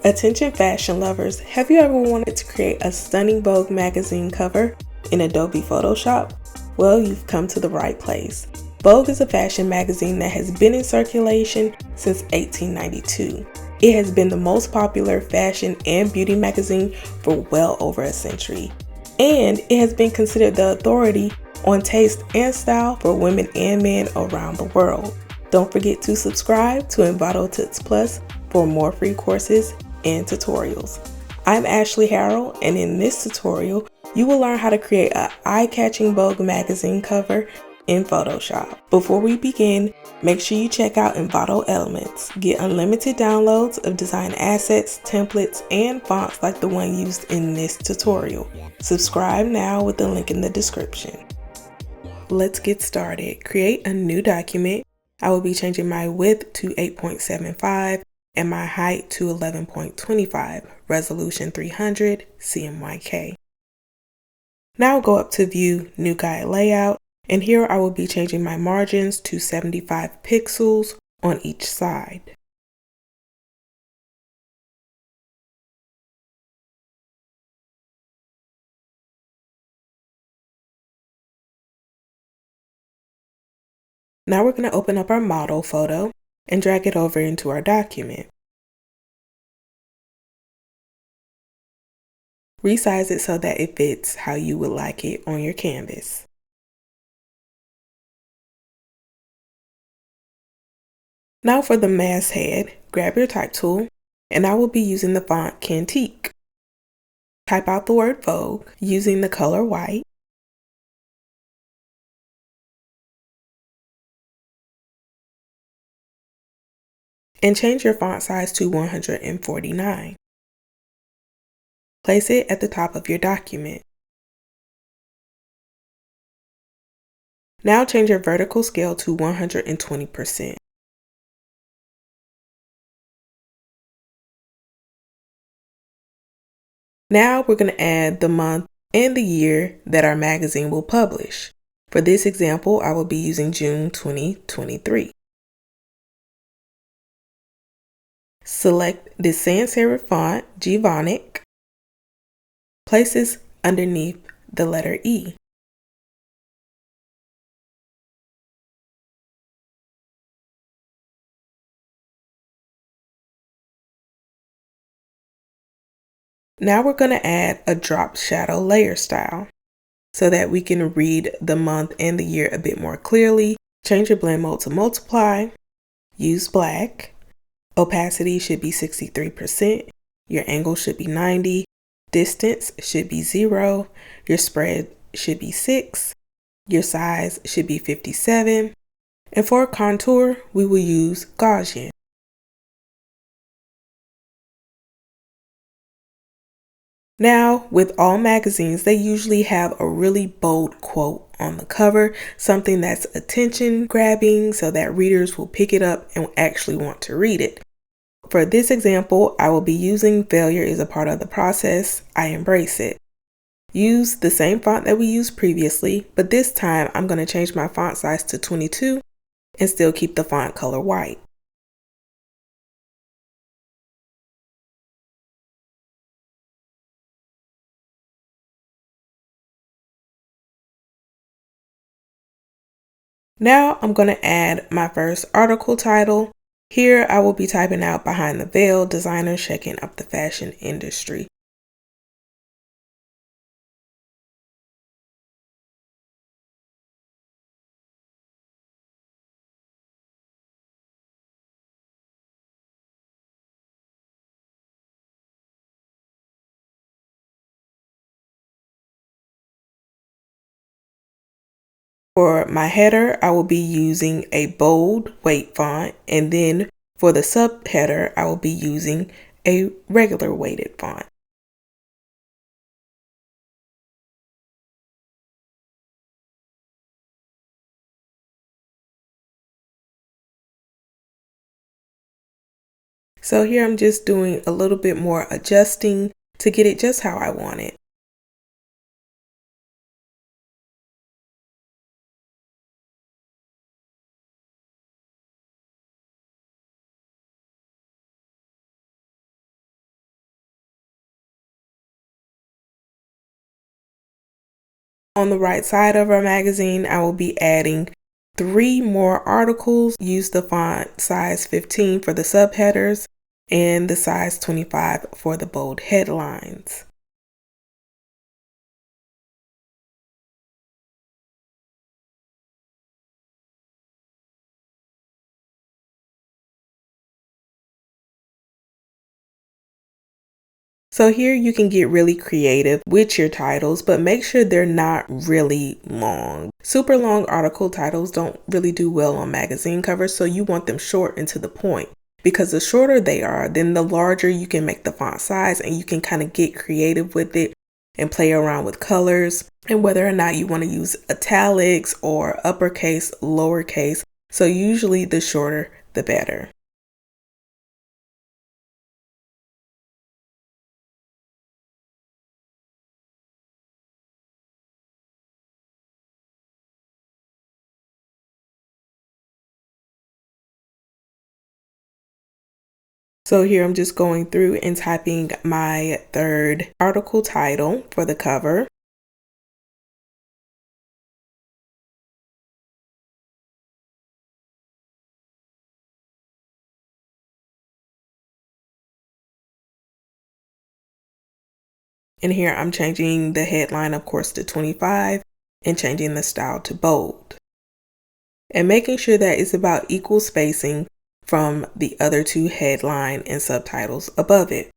Attention fashion lovers, have you ever wanted to create a stunning Vogue magazine cover in Adobe Photoshop? Well, you've come to the right place. Vogue is a fashion magazine that has been in circulation since 1892. It has been the most popular fashion and beauty magazine for well over a century. And it has been considered the authority on taste and style for women and men around the world. Don't forget to subscribe to Envato Tuts Plus for more free courses and tutorials. I'm Ashlee Harrell, and in this tutorial, you will learn how to create an eye-catching Vogue magazine cover in Photoshop. Before we begin, make sure you check out Envato Elements. Get unlimited downloads of design assets, templates, and fonts like the one used in this tutorial. Subscribe now with the link in the description. Let's get started. Create a new document. I will be changing my width to 8.75 and my height to 11.25, resolution 300, CMYK. Now go up to View, New Guide Layout, and here I will be changing my margins to 75 pixels on each side. Now we're going to open up our model photo and drag it over into our document. Resize it so that it fits how you would like it on your canvas. Now for the masthead, grab your type tool, and I will be using the font Cantique. Type out the word Vogue using the color white. And change your font size to 149. Place it at the top of your document. Now change your vertical scale to 120%. Now we're going to add the month and the year that our magazine will publish. For this example, I will be using June 2023. Select the sans serif font, Gvonic. Place this underneath the letter E. Now we're going to add a drop shadow layer style so that we can read the month and the year a bit more clearly. Change your blend mode to multiply. Use black. Opacity should be 63%. Your angle should be 90. Distance should be 0. Your spread should be 6. Your size should be 57. And for contour, we will use Gaussian. Now, with all magazines, they usually have a really bold quote on the cover, something that's attention grabbing so that readers will pick it up and actually want to read it. For this example, I will be using "Failure is a part of the process. I embrace it." Use the same font that we used previously, but this time I'm going to change my font size to 22 and still keep the font color white. Now I'm going to add my first article title. Here I will be typing out "Behind the Veil, Designers Shaking Up the Fashion Industry." For my header, I will be using a bold weight font, and then for the subheader, I will be using a regular weighted font. So here I'm just doing a little bit more adjusting to get it just how I want it. On the right side of our magazine, I will be adding 3 more articles. Use the font size 15 for the subheaders and the size 25 for the bold headlines. So here you can get really creative with your titles, but make sure they're not really long. Super long article titles don't really do well on magazine covers, so you want them short and to the point. Because the shorter they are, then the larger you can make the font size, and you can kind of get creative with it and play around with colors and whether or not you want to use italics or uppercase, lowercase. So usually the shorter, the better. So here I'm just going through and typing my 3rd article title for the cover. And here I'm changing the headline, of course, to 25 and changing the style to bold. And making sure that it's about equal spacing from the other 2 headline and subtitles above it.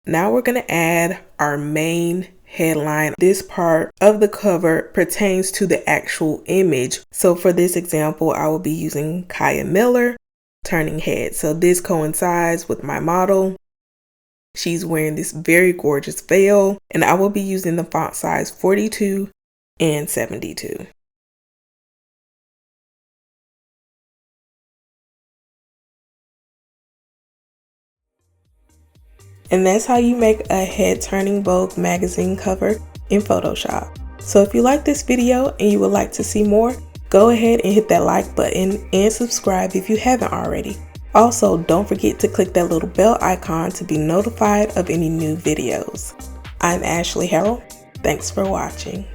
Now we're going to add our main headline. This part of the cover pertains to the actual image. So for this example, I will be using Kaya Miller, Turning Heads. So this coincides with my model. She's wearing this very gorgeous veil, and I will be using the font size 42 and 72. And that's how you make a head-turning Vogue magazine cover in Photoshop. So if you like this video and you would like to see more, go ahead and hit that like button and subscribe if you haven't already. Also, don't forget to click that little bell icon to be notified of any new videos. I'm Ashlee Harrell. Thanks for watching.